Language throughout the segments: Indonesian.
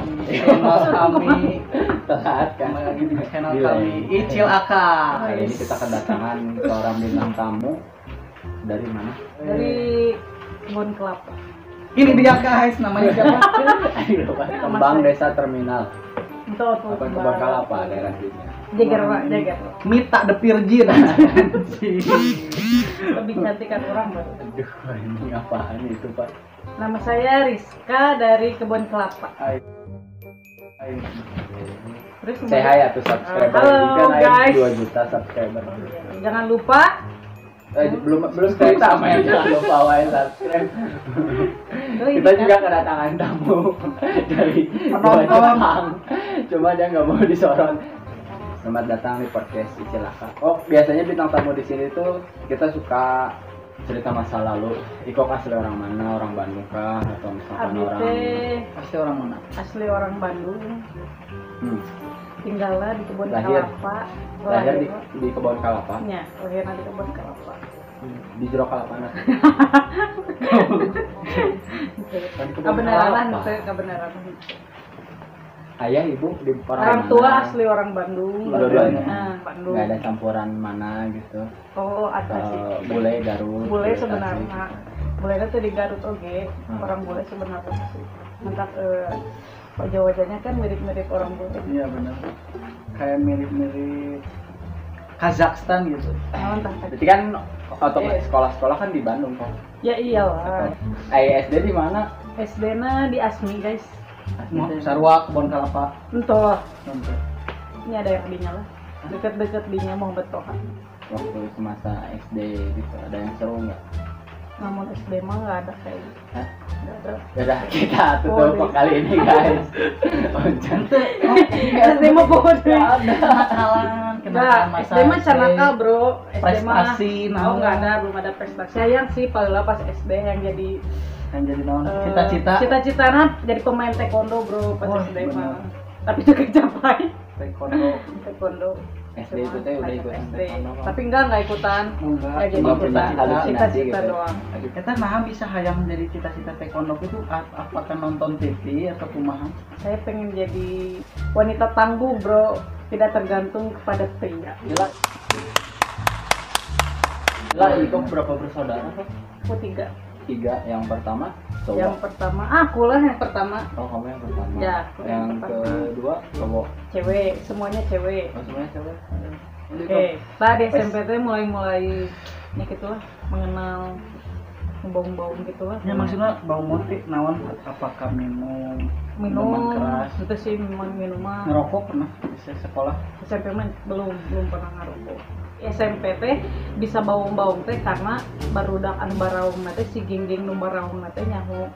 channel kami telat kan. kembali lagi di channel Gila, kami ini. Icil Aka. Hari ini kita kedatangan seorang bintang tamu dari mana? Dari Kebun Kelapa. Ini dia guys, namanya siapa? Ayo, Pak. Kembang Desa Terminal. Untuk Apa Kebun Kelapa daerah sini. Jager Pak, Jager. Mita the Virgin. Lebih cantik kan orang baru. Aduh, ini apaan itu, Pak? Nama saya Rizka dari Kebun Kelapa. Hai. Terus Saya hai atau subscriber. Halo, Kan ada guys. 2 juta subscriber. jangan lupa Belum cerita sama yang jangan lupa wae subscribe. Kita juga kedatangan tamu dari Penonton. Cuma dia nggak mau disorot. Selamat datang di podcast Icil Aka. Oh, biasanya bintang tamu di sini tuh kita suka cerita masa lalu. Iko asli orang mana? Orang Bandung kah? Atau misalkan Abi orang teh Pasti orang mana? asli orang Bandung, hmm, tinggalnya di Kebun Lahir. Kelapa. lahir di Kebun Kelapa. Ya, lahirnya di Kebun Kelapa. Di Jero Kalapana. Kan di Kebun Kebenaran Kelapa. itu, kebenaran. Ayah ibu di Orang tua mana? asli orang Bandung. Dua-duanya. Bandung. Nggak ada campuran mana gitu. Oh, ada sih. Bule Garut. Bule Tasik. sebenarnya. Bule itu di Garut oke. Orang bule sebenarnya sih. Mentak wajah-wajahnya kan mirip-mirip orang bule. Iya benar. Kayak mirip-mirip Kazakhstan gitu. Nah, entah. Berarti kan otomatis sekolah-sekolah kan di Bandung kok. Ya iyalah. SD di mana? SD-na di Asmi, guys. Sarua Kebun Kelapa. Entoh. Contoh. Ini ada yang dinya lah. Deket-deket dinya Muhammad Toha. Waktu semasa SD gitu ada yang seru nggak? Namun SD mah nggak ada kayak gitu. Hah? Nggak ada. Yaudah kita tutup Boleh. kali ini guys. Oncan. SD mah bodoh. Kenakalan, kenakalan Nah, masa SD mah canaka bro. SD mah Prestasi, oh nggak ada, belum ada prestasi. Sayang sih paling pas SD yang jadi yang jadi naon? eh, Cita-cita cita-citanya jadi pemain taekwondo bro pas Wah, SD mah. benar. Tapi juga capai taekwondo. taekwondo. SD itu teh udah ikutan SD. taekwondo, Pak. Tapi enggak ikutan. Enggak. Ya jadi Cuma punya ikutan halusinasi cita-cita gitu. doang. Kita nah bisa hayang jadi cita-cita taekwondo itu apakah nonton TV atau kumaha? Saya pengen jadi wanita tangguh bro, tidak tergantung kepada pria. Gila. Gila, Iko berapa bersaudara kok? Aku tiga. 3. Yang pertama cowok. Yang pertama aku lah yang pertama. Oh, kamu yang pertama. Ya, aku yang yang pertama. kedua cowok. Cewek, semuanya cewek. Oh, semuanya cewek. Oke, tadi SMP teh mulai ya gitulah mengenal bau-bau gitulah. Ya maksudnya bau muti naon apakah minum minuman minum keras, itu sih minuman. ngerokok pernah di sekolah? SMP mah belum pernah ngerokok. SMP teh bisa bau-bau teh karena barudak anu baraung teh si geng-geng nu baraung teh nyaho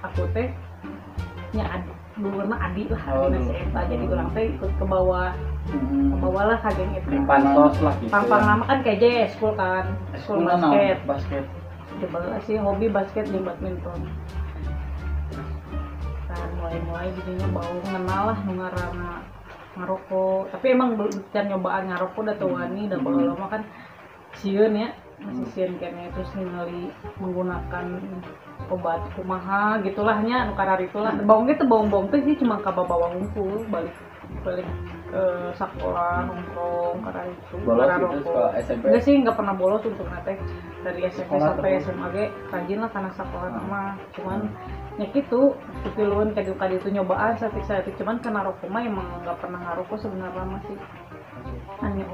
aku teh nya adik dulu mah adik lah Oh, adina dulu. si Eta jadi urang teh ikut ke bawah lah ka geng eta. Pansos lah gitu. Pang nama kan kayak school kan, school basket. Basket. Coba sih hobi basket di badminton. Kan mulai jadinya bau kenal lah nu ngaranna ngarokok. Tapi emang can nyobaan ngarokok da teu wani da baheula mah kan sieun ya, masih sieun kene terus ningali menggunakan obat kumaha gitulah nya nu karar itulah. Baung teh baung teh sih cuma kabawa hungkul balik ke sekolah nongkrong karena itu Bolos karena gitu rokok. sekolah SMP. Enggak sih, enggak pernah bolos untuk nate dari SMP Sekolah sampai terus. SMA ge rajin lah karena sekolah mah cuman ya gitu ketiluan kadi itu nyobaan satik cuman karena rokok mah emang enggak pernah ngarokok sebenarnya masih hanya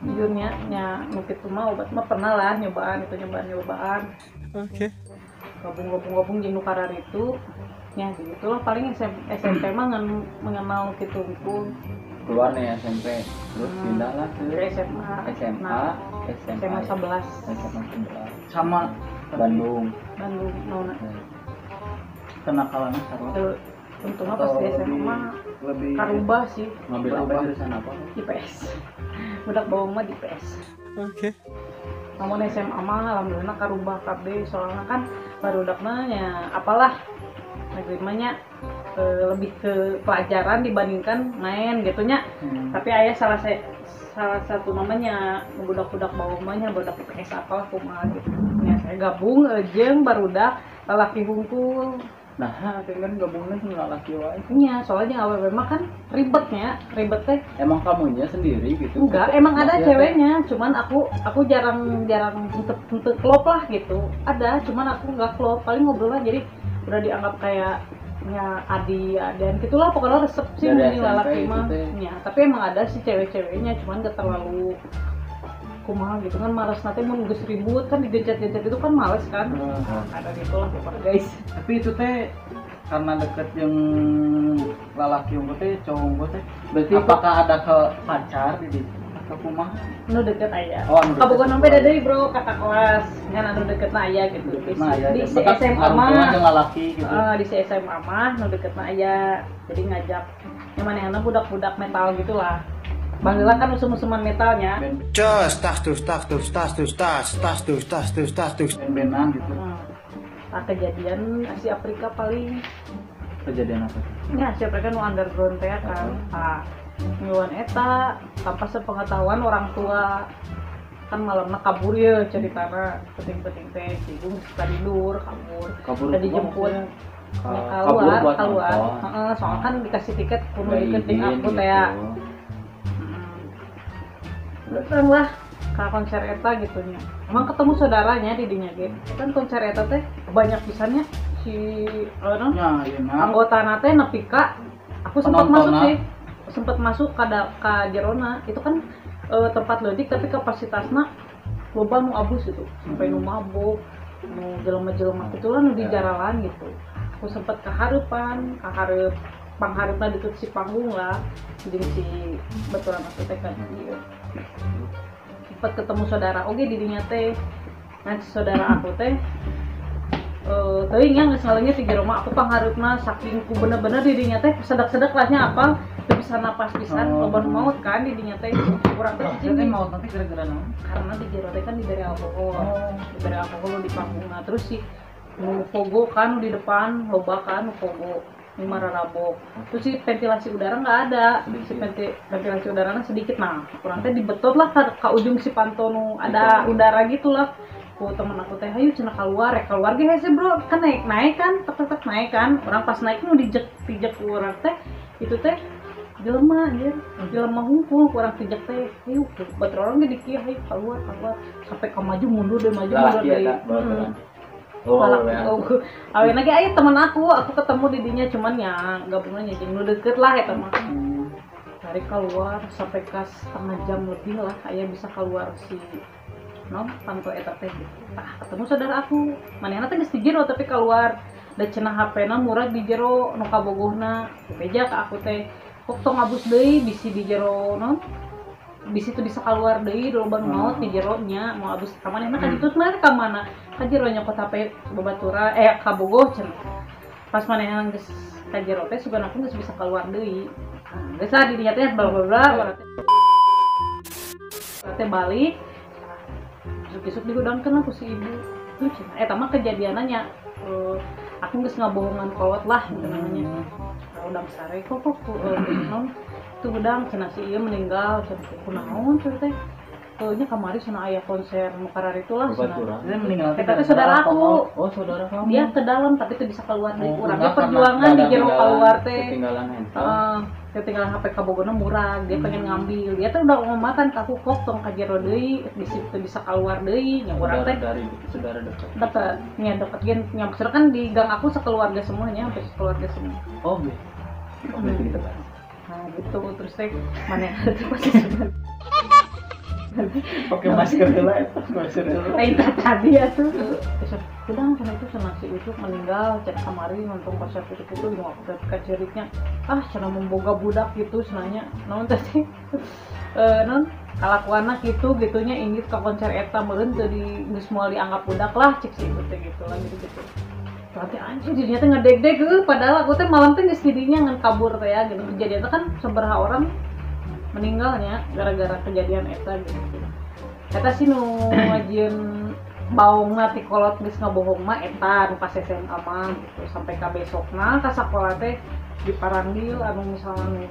jujurnya nya nu kitu mah obat mah pernah lah nyobaan Oke. gabung jeung nu karar itu ya gitulah paling SMP mah mengenal gitu Keluar nih SMP, terus pindah lah ke ke SMA SMA, SMA 11 SMA 11. Sama Bandung. Bandung nona kenakalan sarua. untungnya pas di SMA mah lebih karubah sih Ngambil apa jurusan apa? IPS budak bawang mah di IPS. Oke. Namun SMA mah alhamdulillah karubah KB soalnya kan barudakna nya apalah negerinya lebih ke pelajaran dibandingkan main gitunya. Tapi ayah salah satu namanya budak-budak bawang mah nya budak IPS apalah kumaha gitu. Ya saya gabung jeung barudak lalaki hungkul Nah, kan gabungnya sama laki wae. Iya, soalnya awewe mah kan ribetnya, ribetnya. Emang kamunya sendiri gitu? Enggak, emang ada Maksudnya ceweknya, cuman aku jarang untuk klop lah gitu. Ada, cuman aku nggak klop, paling ngobrolnya jadi udah dianggap kayak ya dan gitulah pokoknya resep sih Dari mending SMP lalaki gitu mah. teh. Ya, tapi emang ada sih cewek-ceweknya, cuman gak terlalu kumaha gitu kan, males nanti mau nunggu ribut kan digencet-gencet itu kan males kan. Ada gitu lah pokoknya guys. Tapi itu teh karena deket yang lalaki yang teh cowok teh. Berarti Apakah ada ke pacar di atau kumaha? Nu deket aya. Oh, anu deket. Kabogoh sampai ada deui bro kakak kelas. Ngan anu deket na aya gitu. Nah, ya, Di bekas SMA hubungan mah. jeung lalaki gitu. Di SMA mah nu deket na aya. Jadi ngajak yang manehna budak-budak metal gitulah. Baheula kan usum-usuman metalnya. Cus, tas tus, tas tus, tas tus, tas tus, tas tus, tas tus. Ben-benan gitu. Nah, kejadian Asia Afrika paling kejadian apa? ya Asia Afrika nu underground teh kan. Nah, nyuan eta tanpa sepengetahuan orang tua kan malamna kabur ya ceritana penting-penting teh cigung suka tidur kabur udah dijemput Kabur buat keluar nonton. soalnya kan dikasih tiket kudu Nggak diketing izin aku gitu. teh ya datang lah ke konser eta gitunya emang ketemu saudaranya di dinya gitu kan konser eta teh banyak pisannya si Ya, iya nah. anggota nate nepi ka aku sempat masuk Penontonnya. sih sempat masuk ke jerona itu kan tempat ledik tapi kapasitasnya loba nu abus itu sampai nu mabuk nu jelema-jelema itu lah nu di jaralan gitu aku sempat keharupan pangharupna ditutup si panggung lah jeung si baturan aku teh kan ieu sempat ketemu saudara oge di dinya teh nah si saudara aku teh teuing nya geus ngalengit di jero mah aku pangharupna saking ku bener-bener di dinya teh sedak-sedak lahnya apal teu bisa napas pisan loba nu maot kan di dinya teh urang teh Jadi cicing mau nanti gara-gara naon? karena di jero teh kan diberi alkohol diberi alkohol di panggung nah terus si nu pogo kan di depan loba kan nu pogo nu mararabok terus si ventilasi udara nggak ada si ventilasi udaranya sedikit nah kurang teh dibetot lah ke ujung si panto nu ada udara gitulah ku temen aku teh ayo cenah keluar ge hese bro kan naik kan tek naik kan orang pas naik nu dijek ku urang teh itu teh jelema anjir jelema hungkul kurang pijak teh ayo batur orang ge dikieu ayo keluar sampai ke maju mundur deh Lalaki deh eta baturan. aweuna lagi ayo teman aku ketemu di dinya cuman ya gabungannya jeung nu deket lah eta mah tarik keluar sampai ke setengah jam lebih lah aya bisa keluar si panto eta teh ketemu saudara aku manehna teh geus di jero tapi keluar da cenah HP-na murah di jero nu kabogohna beja ka aku teh kok tong ngabus deui bisi di jero bisi teu bisa keluar deui loba nu maot di jero nya mau abus ka manehna ka ditu sebenarnya ka mana ka jero nyokot HP babaturan kabogoh cenah pas manehna geus ka jero teh sugan aku geus bisa keluar deui geus di dinya teh bla bla bla teh balik besok digudangkeun aku si ibu mah kejadiannya aku geus ngabohongan kolot lah gitu namanya udang sare kok naon tuh udang cenah si ieu meninggal cenah kunaon cenah teh nya kamari cenah aya konser nu karari itulah cenah Dia meninggal tapi saudara aku Oh, saudara kamu. dia ke dalam tapi tuh bisa keluar dari urang enggak, dia perjuangan di jero keluar teh Ketinggalan handphone. ketinggalan HP kabogona murah dia pengen ngambil dia tuh udah ngomatan ke aku kok tong ka jero deui di situ bisa keluar deui nya urang teh Dari saudara dekat. dapat nya dapat gen nya maksudnya kan di gang aku sekeluarga semuanya sampai sekeluarga semua Oh, gitu. nah gitu terus teh mana itu pasti Pakai masker dulu eta, masker dulu. itu tadi ya tuh udah karena itu senang si Ucup meninggal cek kamari nonton konser itu mau aku kaceriknya cenah memboga budak gitu senanya naon tadi non kalakuanna gitunya inggit ke konser eta meureun teu di geus moal dianggap budak lah cek si itu teh gitu lah gitu berarti anjir dirinya teh ngedeg-deg padahal aku teh malam teh geus didinya ngan kabur teh ya gitu kejadian teh kan sabaraha orang meninggalnya gara-gara kejadian eta gitu. Eta sih nu ngajieun baungna ti kolot geus ngabohong mah eta nu pas SMA mah gitu. Sampai ka besokna ka sakola teh diparanggil anu misalnya nu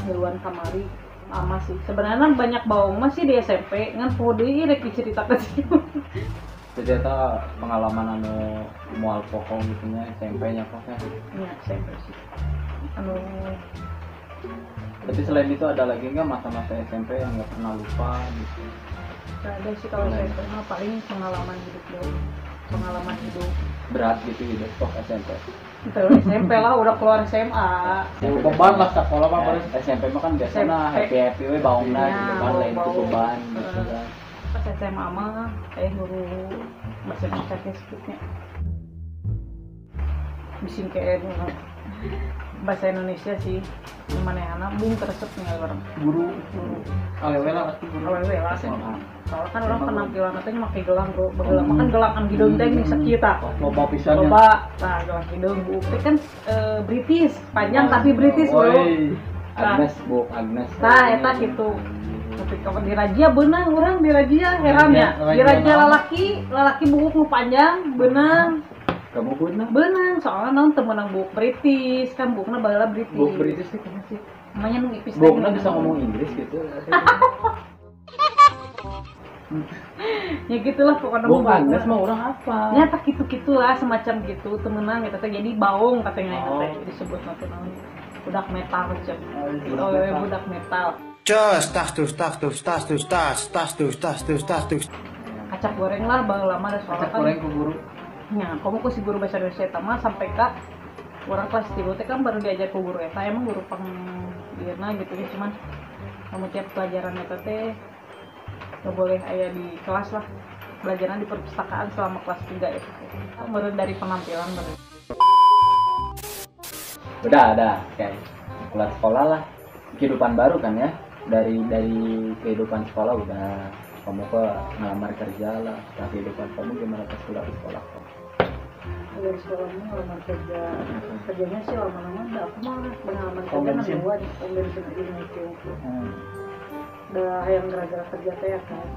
miluan kamari ama sih. Sebenarnya banyak baung mah sih di SMP ngan poho deui rek diceritakeun sih. Jadi eta pengalaman anu moal pokok gitu nya SMP nya kok kan. Ya SMP sih anu Tapi selain itu ada lagi nggak masa-masa SMP yang nggak pernah lupa gitu? gak ada sih kalau SMP mah paling pengalaman hidup doang, pengalaman hidup Berat gitu hidup kok SMP. terus SMP lah udah keluar SMA. Beban lah sekolah mah baru. SMP mah kan biasanya SMP. happy we baungna Ya, gitu kan lain itu bau-bau. beban gitu kan. Pas SMA mah guru bahasa Indonesia Facebooknya bisin kayak bahasa Indonesia sih gimana ya anak bung tersep nih orang Guru awewe lah pasti guru. awal lah SMA soalnya kan orang penampilan katanya pakai gelang bro gelang kan gelang kan hidung teh nih sekitar Loba pisannya. coba nah gelang hidung bu itu kan British panjang tapi British bro Woi. Agnes bu Agnes. nah eta gitu tapi kalau di Rajia benang orang di Rajia heran ya di Rajia lalaki buku nu panjang benang Kamu guna? benang soalnya non temenang buku British kan bukunya bala British Bu British itu kan sih. namanya nu ipis Bu teh. bisa ngomong Inggris gitu. Ya gitulah pokoknya Bu mah Agnes buku. mah orang apa? Ya tak gitu-gitulah semacam gitu temenan gitu teh jadi baung katanya Oh. teh disebut nanti namanya budak metal macam budak metal Just tas tus tas tus tas tus tas tas tus tas tus tas tus. kacang goreng lah bang lama ada soalnya Acak kan goreng ke guru. ya kamu ku si guru bahasa Indonesia eta mah sampai ka orang kelas 3 teh kan baru diajar ku guru eta emang guru pang dieuna gitu ya cuman kamu tiap pelajaran eta teh gak boleh aya di kelas lah belajaran di perpustakaan selama kelas 3 itu baru dari penampilan baru Udah kayak kelas sekolah lah. Kehidupan baru kan ya. Dari kehidupan sekolah udah kamu ke ngelamar kerja lah. Setelah kehidupan kamu gimana pas kuliah di sekolah? dari sekolahnya lamar kerja kerjanya sih lama-lama enggak aku mah pengalaman Oh, kerja bensin. nambah om bensin ini itu udah yang gara-gara kerja teh ya kan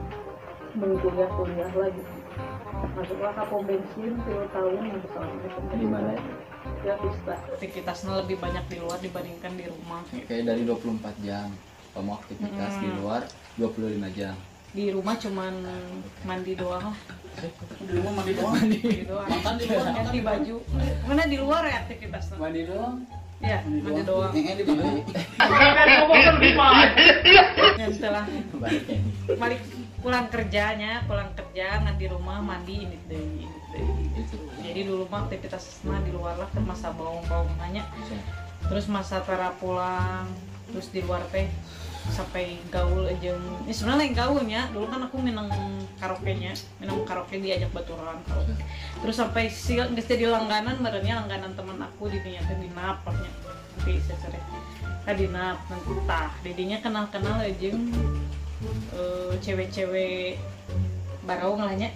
mau kuliah lagi masuklah ke pom bensin 3 tahun yang bersama Di mana ya? ya bisa aktivitasnya lebih banyak di luar dibandingkan di rumah Kayak dari 24 jam. Kamu aktivitas di luar 25 jam. di rumah cuman mandi doang lah Di rumah mandi doang. mandi doang Makan di luar. ganti baju mana di luar ya aktivitasnya Mandi doang. ya mandi doang Di baju. ya setelah Balik ini. balik pulang kerja nggak di rumah mandi ini deh Itu. jadi dulu mah aktivitasnya di luar lah kan masa baung nanya terus masa tara pulang terus di luar teh sampai gaul aja ini sebenarnya yang gaulnya dulu kan aku minum karaoke diajak baturan karaoke terus sampai si nggak jadi langganan merenya langganan teman aku di dunia teh di napnya nanti saya di nap nanti tah dedinya kenal aja cewek-cewek barau ngelanya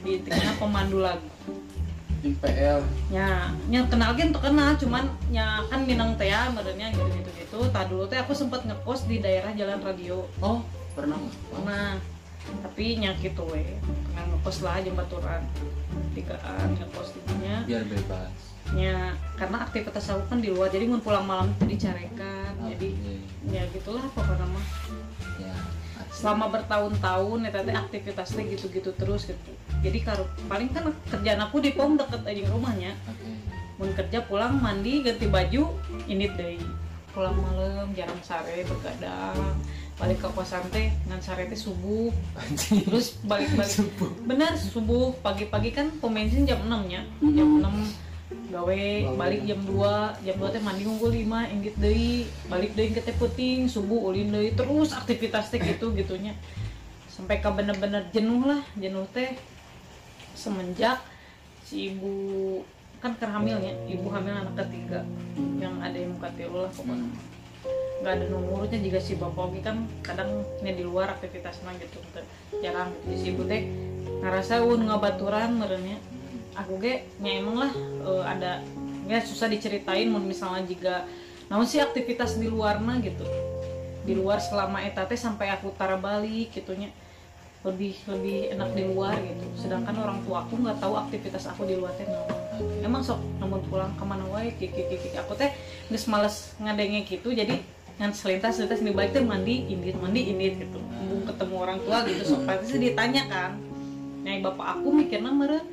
di tengah pemandu lagu Di PL. nya kenal gen tuh kenal cuman nya kan minang teh ya merenya gitu tah dulu teh aku sempat ngekos di daerah Jalan Radio Oh, pernah. nah tapi nya gitu we pernah ngekos lah jeung baturan tigaan ngekos dinya Biar bebas. nya karena aktivitas aku kan di luar jadi mun pulang malam tuh dicarekan jadi ya gitulah pokoknya mah Ya. selama bertahun-tahun ya teh aktivitasnya gitu-gitu terus gitu jadi paling kan kerjaan aku di pom deket aja rumahnya Oke. mun kerja pulang mandi ganti baju ini deh pulang malam jarang sare begadang balik ke kosan teh ngan sare teh subuh terus balik bener subuh pagi-pagi kan pom bensin jam 6 nya jam 6 gawe balik jam 2 teh mandi unggul 5 inggit deui balik deui ke teh puting subuh ulin deui terus aktivitas teh gitunya sampai ke bener-bener jenuh teh semenjak si ibu kan hamilnya ibu hamil anak ketiga yang ada yang muka tilu lah pokoknya nggak ada nomornya juga si bapak kan kadang di luar aktivitasnya gitu jarang gitu si ibu teh ngerasa ngabaturan merenya aku ge nya emang lah ada ya susah diceritain misalnya jika namun sih aktivitas di luarna gitu di luar selama eta teh sampai aku tara balik gitunya lebih enak di luar gitu sedangkan orang tua aku nggak tahu aktivitas aku di luar teh naon emang sok namun pulang kemana wae kiki aku teh geus males ngadenge gitu jadi ngan selintas di balik teh mandi indit gitu belum ketemu orang tua gitu sok pasti ditanya kan Nyai bapak aku mikirna meureun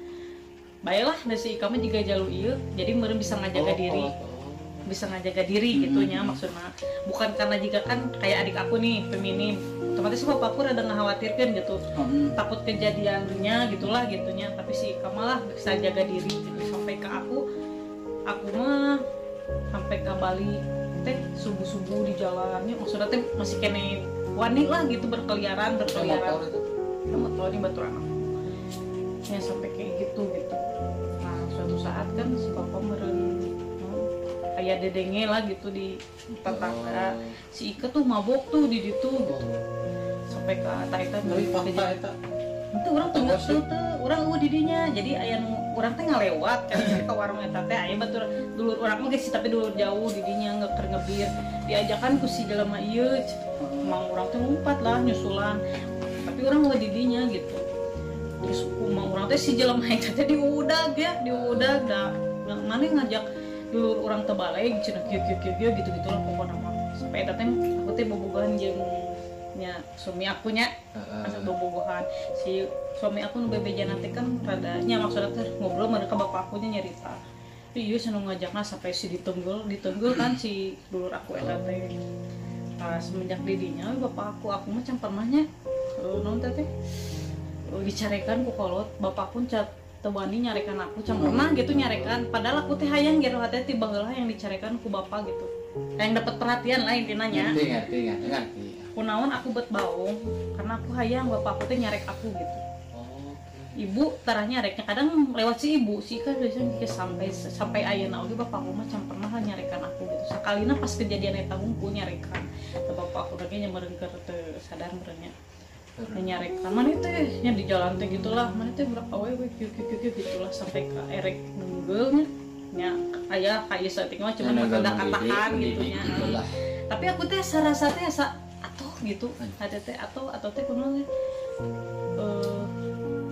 baiklah da si Ika mah jiga jalu ieu jadi meureun bisa ngajaga diri bisa ngajaga diri gitunya maksudnya bukan karena jika kan kayak adik aku nih feminim otomatis bapakku rada ngakhawatirkan gitu takut kejadiannya gitulah gitunya tapi si Ika malah bisa jaga diri gitu sampai ke aku mah sampai ke Bali teh subuh di jalannya maksudnya teh masih kene wani lah gitu berkeliaran motor di Baturan ya sampai kayak gitu nah suatu saat kan si bapak meren kayak dedenge lah gitu di tetangga si Ika tuh mabok tuh di situ gitu sampai ke Taitan Tapi fakta eta itu orang tuh nggak tuh orang didinya jadi ayah orang teh ngalewat kan ke warung eta teh ayah batur dulur orang mah guys tapi dulur jauh didinya nggak ngebir diajakan ku si jelema ieu emang orang tuh ngumpat lah nyusulan tapi orang mau didinya gitu terus emang orang teh si jelema eta teh diudag dah mana ngajak dulur orang teh balik cenah kieu gitu lah pokoknya mah sampai eta teh aku teh bobogohan jeung nya suami aku nya asa bobogohan si suami aku nu bebejan nanti kan rada nya maksudnya teh ngobrol mereka bapak aku nya nyarita iya seneng ngajakna sampai si ditunggul kan si dulur aku eta teh semenjak didinya bapak aku mah can pernahnya naon teh dicarekan ku kolot bapak pun cat tewani nyarekan aku can pernah gitu nyarekan padahal aku teh hayang gitu hati tiba heula yang dicarekan ku bapak gitu yang dapat perhatian lah intinya nya ngerti kunaon aku bet baung karena aku hayang bapak aku teh nyarek aku gitu ibu tarah nyareknya kadang lewat si ibu sih kan biasanya sampai ayeuna oge bapak aku mah can pernah nyarekan aku gitu sakalina pas kejadian eta hungkul nyarekan bapak aku lagi nyameureun keur teu sadar meureunnya nyarekan mana teh nya di jalan teh gitulah mana teh berapa we kieu gitulah sampai ke erek nunggeulnya nya aya kayak saeutik mah cuma kata-kataan gitu nya tapi aku teh sarasa teh atuh gitu ada teh atau teh kunaon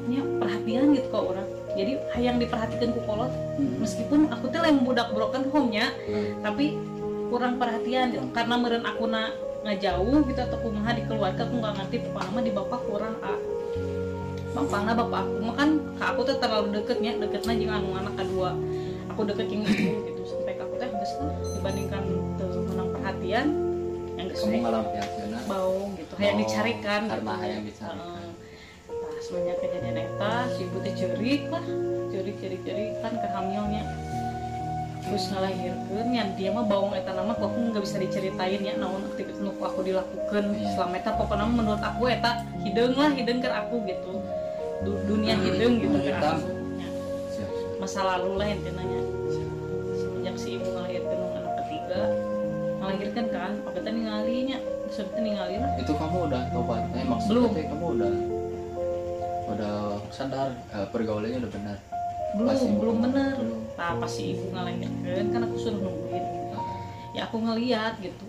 nya perhatian gitu ke orang jadi hayang diperhatikan ku kolot meskipun aku teh lain budak broken home nya tapi kurang perhatian gitu. Karena meureun aku ngajauh gitu atau kumaha di keluarga aku nggak ngerti pokoknya mah di bapak kurang bapakna bapak aku mah kan aku teh terlalu deketnya jeung anu anak kedua aku deket jeung ibu gitu sampai aku teh geus dibandingkan teu menang perhatian yang geus kamu ngalampiaskeun bau gitu hayang dicarikan karena gitu. hayang dicarikan Semenjak kejadian eta si ibu teh ceurik kan kehamilnya terus ngalahirkeun nya dia mah baung eta nama aku nggak bisa diceritain ya naon aktivitas nu aku dilakukan selama eta pokoknya menurut aku eta hideung keur aku gitu dunia hideung gitu keur aku nya masa lalu lah intinya nya semenjak si ibu ngalahirkeun anak ketiga ngalahirkeun kan apa teh ningalinya sebetulnya ningali lah itu kamu udah tobat maksudnya teh kamu udah sadar pergaulannya udah benar belum benar nah pas si ibu ngalahirkeun kan aku suruh nungguin gitu. Ya aku ngeliat gitu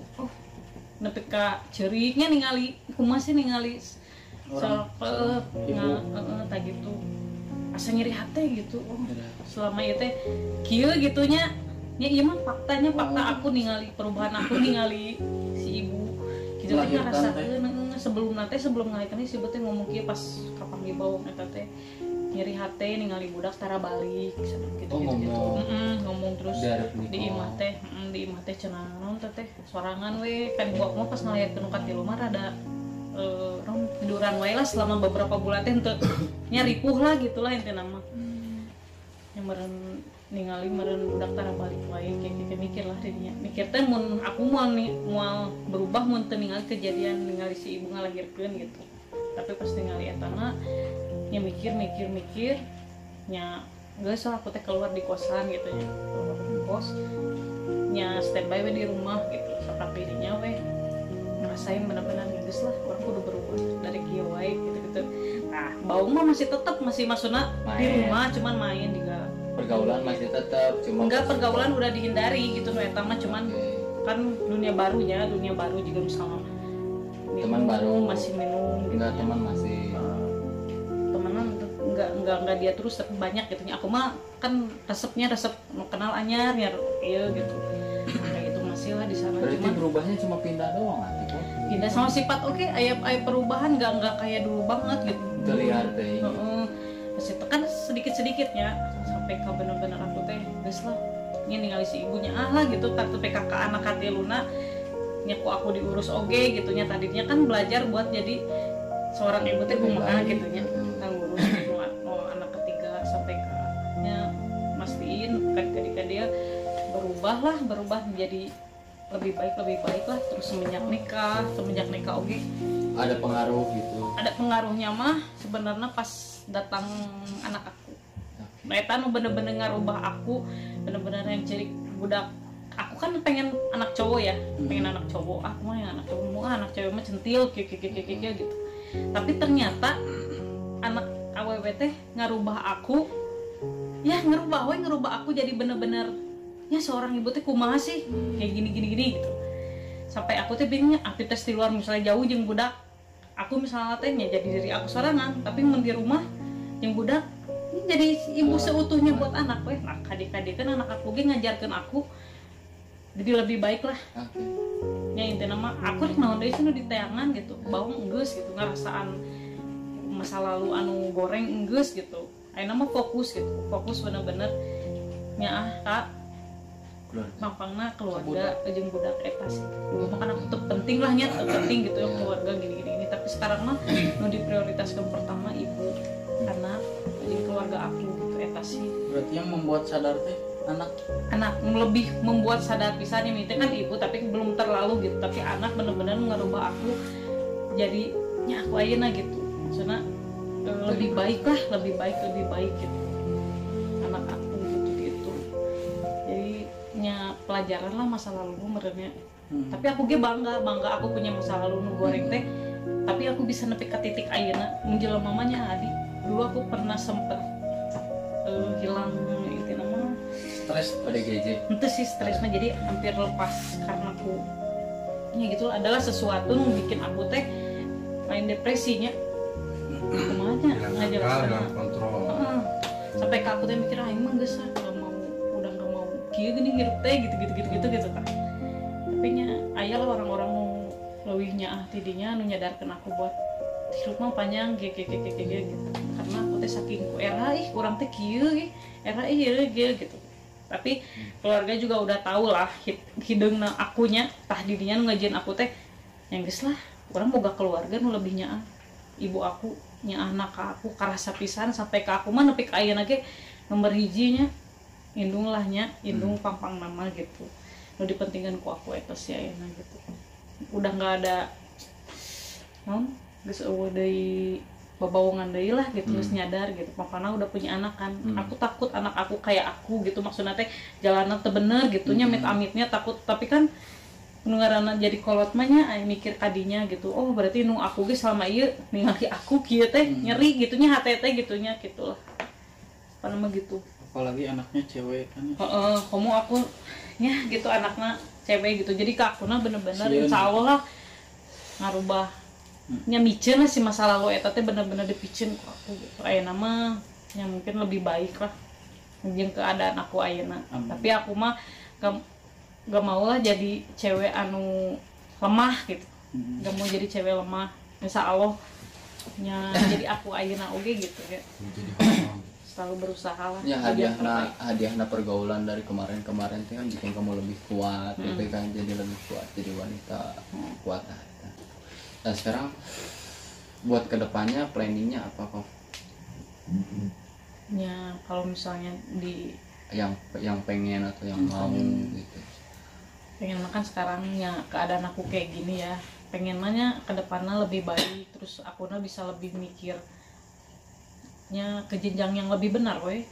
nepi ka ceuriknya ningali kumaha sih ningali tak gitu asa nyeri hati gitu selama itu teh kieu gitunya nya ieu mah fakta aku ningali perubahan aku ningali si ibu gitu teh ngarasakeun sebelum ngalahirkeun si ibu teh ngomong kieu pas kapan dibawa eta teh nyeri hati ningali budak tara balik gitu ngomong terus di imah teh cenah naon teh sorangan we kan ibu aku mah pas ngalahirkeun ka tilu mah rada orang tiduran wae lah selama beberapa bulan teh teu nya ripuh lah gitulah intina mah nya meureun ningali budak tara balik wae kayak mikir lah dirinya mikir teh mun aku moal berubah mun teu ningali kejadian ningali si ibu ngalahirkeun gitu tapi pas ningali eta na nya mikir nya geus lah aku teh keluar di kosan gitu nya keluar di kos nya standby we di rumah gitu saperti dinya we ngerasain benar-benar geus lah orang kudu berubah dari kieu wae gitu nah baung mah masih tetep maksudna di rumah cuman main juga pergaulan masih tetap cuma enggak pergaulan udah dihindari gitu nu eta mah cuman kan dunia baru juga misalnya teman baru masih minum gitu enggak ya. Teman masih temenan enggak dia terus tapi banyak gitu aku mah kan resep kenal anyar ya gitu kayak gitu masih lah di sana Berarti cuman berubahnya cuma pindah doang nanti kok. pindah sama sifat oke aya perubahan nggak kayak dulu banget gitu. Terlihat deh. Heeh. Masih tekan sedikit-sedikitnya sampai ke bener-bener aku teh geus lah. Nya ningali si ibunya lah gitu tatu teh kakak anak katiluna nya ku aku diurus oge gitu nya tadinya kan belajar buat jadi seorang ibu teh kumaha gitu nya. Ngurus anak ketiga sampai ke nya mastiin ketika dia berubah menjadi lebih baik lah terus semenjak nikah oge Ada pengaruh gitu. ada pengaruhnya mah sebenarnya pas datang anak aku. Nah, eta nu bener-bener ngarubah aku, bener-bener yang jadi budak. Aku kan pengen anak cowok ya, pengen anak cowok. Aku mah yang anak cowok, anak cewek mah centil, gitu. Tapi ternyata anak awewe teh ngarubah aku, ya ngerubah aku jadi bener-bener, ya seorang ibu teh kumaha sih, kayak gini gitu. Sampai aku teh bingungnya, aktivitas di luar misalnya jauh jeung budak, aku misalnya teh jadi diri aku sorangan, tapi di rumah jeung budak jadi ibu seutuhnya buat anak weh. Nah kadik-kadik kan anak aku ge ngajarkeun aku jadi lebih baik lah. Ya intinya mah aku rek naon deui sih nu diteangan gitu, baung enggeus gitu, ngarasaan masa lalu anu goreng enggeus gitu. Ayeuna mah fokus bener-bener nya Kak mampangna keluarga jeung budak eta sih. Dulu mah kan aku tuh penting lah nya, penting gitu ya keluarga gini. Tapi sekarang mah nu diprioritaskan pertama ibu, anak, jeung keluarga aku gitu eta sih. Berarti yang membuat sadar teh anak lebih membuat sadar pisan ini kan ibu tapi belum terlalu gitu, tapi anak benar-benar ngerubah aku jadi nya aku ayeuna gitu. Maksudnya lebih baik gitu anak aku gitu. Jadi nya pelajaran lah masa lalu merenya. Tapi aku ge bangga aku punya masa lalu nu goreng teh. Tapi aku bisa nepi ka titik ayeuna menjelang mamanya Adi. Dulu aku pernah sempet hilang itu nama Stres ODGJ. itu sih stresnya jadi hampir lepas karena aku ya gitu adalah sesuatu yang bikin aku teh main depresinya kemana ngajar kontrol. sampai ke aku teh mikir emang geus udah nggak mau kieu gini hirup teh gitu kan tapi nya aya lah orang-orang nu leuwihnya tidinya nu nyadarkeun aku buat hirup mah panjang gitu karena aku teh saking ku era kurang teh kieu era gitu. Tapi keluarga juga udah tahu lah hideungna akunya tah didinya ngajieun aku teh yang geus lah urang boga keluarga nu lebihnya ibu aku nya anak aku karasa pisan sampai ke aku mah nepi ka ayeuna ge nomor hijinya indung lahnya indung pampang nama gitu nu dipentingkeun ku aku eta si ayeuna gitu udah nggak ada naon geus eueuh deui babawongan deui lah gitu geus nyadar gitu papana udah punya anak kan aku takut anak aku kayak aku gitu maksudnya teh jalanan teu bener gitu nya amit-amitnya takut tapi kan nu ngaranna jadi kolot mah nya aya mikir kadinya gitu oh berarti nu aku ge selama ieu ningali aku kieu teh nyeri gitu nya hate teh gitu nya gitulah apa nama gitu apalagi anaknya cewek kan ya. Kamu aku ya gitu anaknya cewek gitu jadi ke akuna bener-bener insyaallah lah ngarubah nya micen lah si masa lalu eta teh bener-bener dipicen ku aku gitu ayeuna mah yang mungkin lebih baik lah jeung keadaan aku ayeuna tapi aku mah gak mau lah jadi cewek anu lemah gitu gak mau jadi cewek lemah insyaallah nya jadi aku ayeuna oge gitu ya selalu berusaha lah ya hadiahna pergaulan dari kemarin teh kan bikin kamu lebih kuat gitu kan jadi lebih kuat jadi wanita kuat lah. Nah sekarang buat kedepannya planningnya apa kok? Ya kalau misalnya di yang pengen atau yang mau gitu. Pengen makan sekarang ya keadaan aku kayak gini ya. Pengen nanya kedepannya lebih baik terus akunya bisa lebih mikirnya ke jenjang yang lebih benar, weh.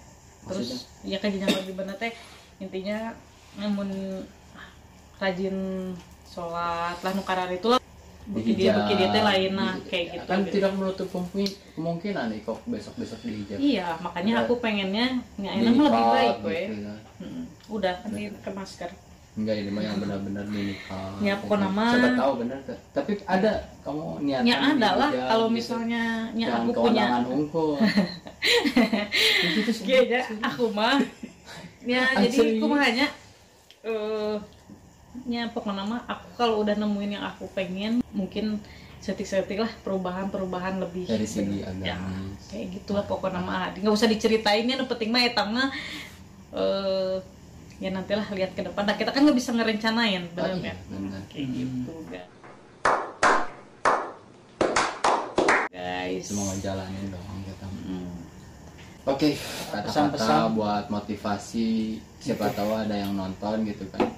Terus ya ke jenjang lebih benar teh intinya namun rajin sholat lah nukarar itu lah. Bukti dia teh lain nah kayak gitu kan gitu. Tidak menutup kemungkinan nih kok besok dihijab iya makanya aku pengennya enak lebih baik gitu, udah kan ke masker enggak ini mah yang benar-benar dinikah ya pokoknya mah siapa tahu benar tapi ada kamu niatan ya ada lah kalau gitu. misalnya ya jangan aku punya unggul gitu sih ya aku mah ya jadi aku mah hanya ya pokoknya mah aku kalau udah nemuin yang aku pengen mungkin setik-setik lah perubahan lebih dari segi ya, agamis kayak gitulah pokoknya mah nggak usah diceritain ya, penting mah eta mah ya nantilah lihat ke depan. Nah kita kan nggak bisa ngerencanain, benar iya, kan? benar. Kayak gitu guys. Semoga jalanin dong kita. Oke, kata-kata Pesan-pesan. buat motivasi, siapa tahu ada yang nonton gitu kan,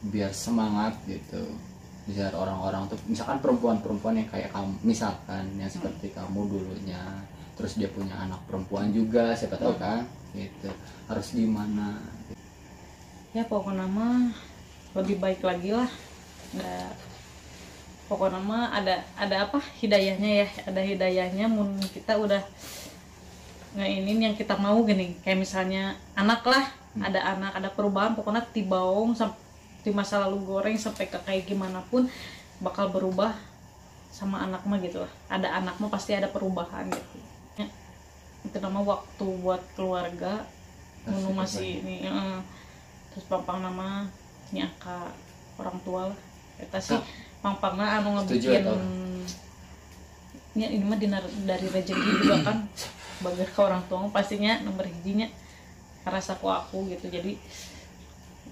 biar semangat gitu. Biar orang-orang tuh, misalkan perempuan-perempuan yang kayak kamu, misalkan yang seperti kamu dulunya, terus dia punya anak perempuan juga, siapa tahu kan, gitu. Harus gimana? Ya pokoknya mah lebih baik lagi lah. Pokoknya mah ada apa hidayahnya ya, ada hidayahnya. Mun kita udah ngeinin yang kita mau gini, kayak misalnya anak lah, ada anak, ada perubahan, pokoknya tibaung di masa lalu goreng sampai ke kayak gimana pun bakal berubah sama anak mah gitu lah. Ada anak mah pasti ada perubahan gitu. Ya, itu nama waktu buat keluarga, menu masih ini, terus pampang nama nyaka orang tua lah. Kita sih pampangna anu ngebikin ya ini mah dari rezeki juga kan bagai ke orang tua pastinya nomor hijinya rasa aku gitu. Jadi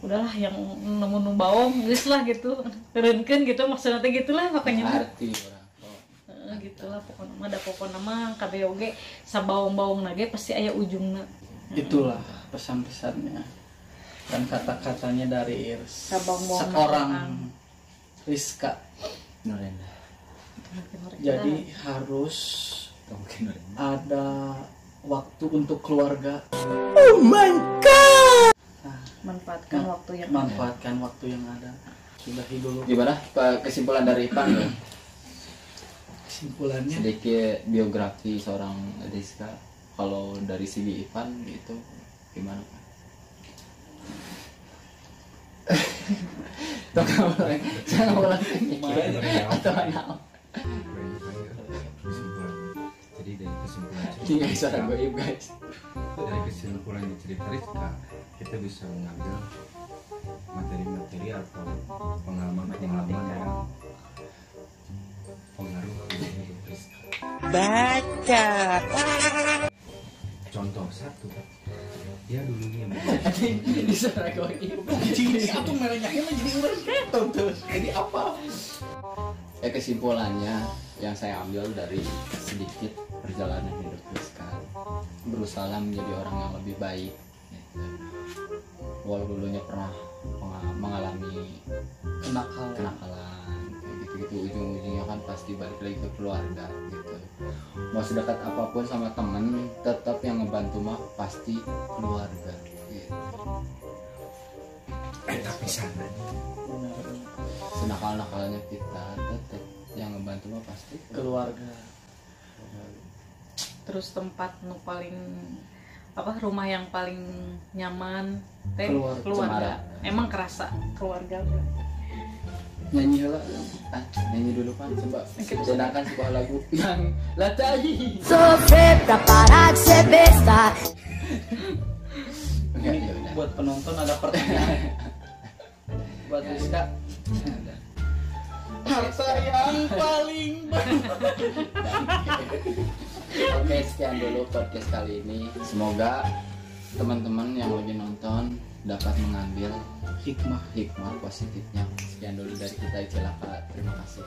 udahlah yang nemu bawang geus lah gitu, turunkeun gitu maksudnya teh gitulah makanya Arti orang. gitulah pokoknya mah ada pokoknya mah kabeh oge sabaung-baung nage pasti aya ujungna. Itulah pesan-pesannya dan kata-katanya dari Sabaung-baung seorang nagean. Rizka. Norenda. Jadi harus Mungkin Norenda. ada waktu untuk keluarga. Manfaatkan waktu yang Manfaatkan waktu yang ada. Sudahi dulu Gimana kesimpulan dari Ipan ya? kesimpulannya. Sedikit biografi seorang Rizka. Kalau dari segi Ipan gitu gimana Pak? Tuh kamu lagi, jangan ulang atau anak. Jadi dari kesimpulan Ini suara goib guys. dari kesimpulan di cerita Rizka, kita bisa mengambil materi-materi atau pengalaman-pengalaman yang pengaruh di hidup Rizka. Baca. Contoh satu, dia dulunya Ini suara goib. Aku merahnya jadi urang keton tuh. Jadi apa? Kesimpulannya yang saya ambil dari sedikit perjalanan hidup Rizka, berusaha menjadi orang yang lebih baik gitu. Walau dulunya pernah mengalami kenakalan kayak gitu-gitu, ujung-ujungnya kan pasti balik lagi ke keluarga gitu. Mau sedekat apapun sama temen, tetap yang ngebantu mah pasti keluarga gitu. tapi sana Senakal-nakalnya kita, tetap yang ngebantu mah pasti Keluarga. terus tempat nu paling apa rumah yang paling nyaman teh Keluarga. keluarga. Emang kerasa keluarga Nyanyi lah. Nyanyi dulu kan, coba sedangkan sebuah lagu yang latai. Sofrer pra parar de ser besta. Enggak, Ini ya udah. buat penonton ada pertanyaan. Buat Rizka. Harta yang paling Oke, sekian dulu podcast kali ini. Semoga teman-teman yang lagi nonton dapat mengambil hikmah. hikmah positifnya. Sekian dulu dari kita, Celaka. Terima kasih.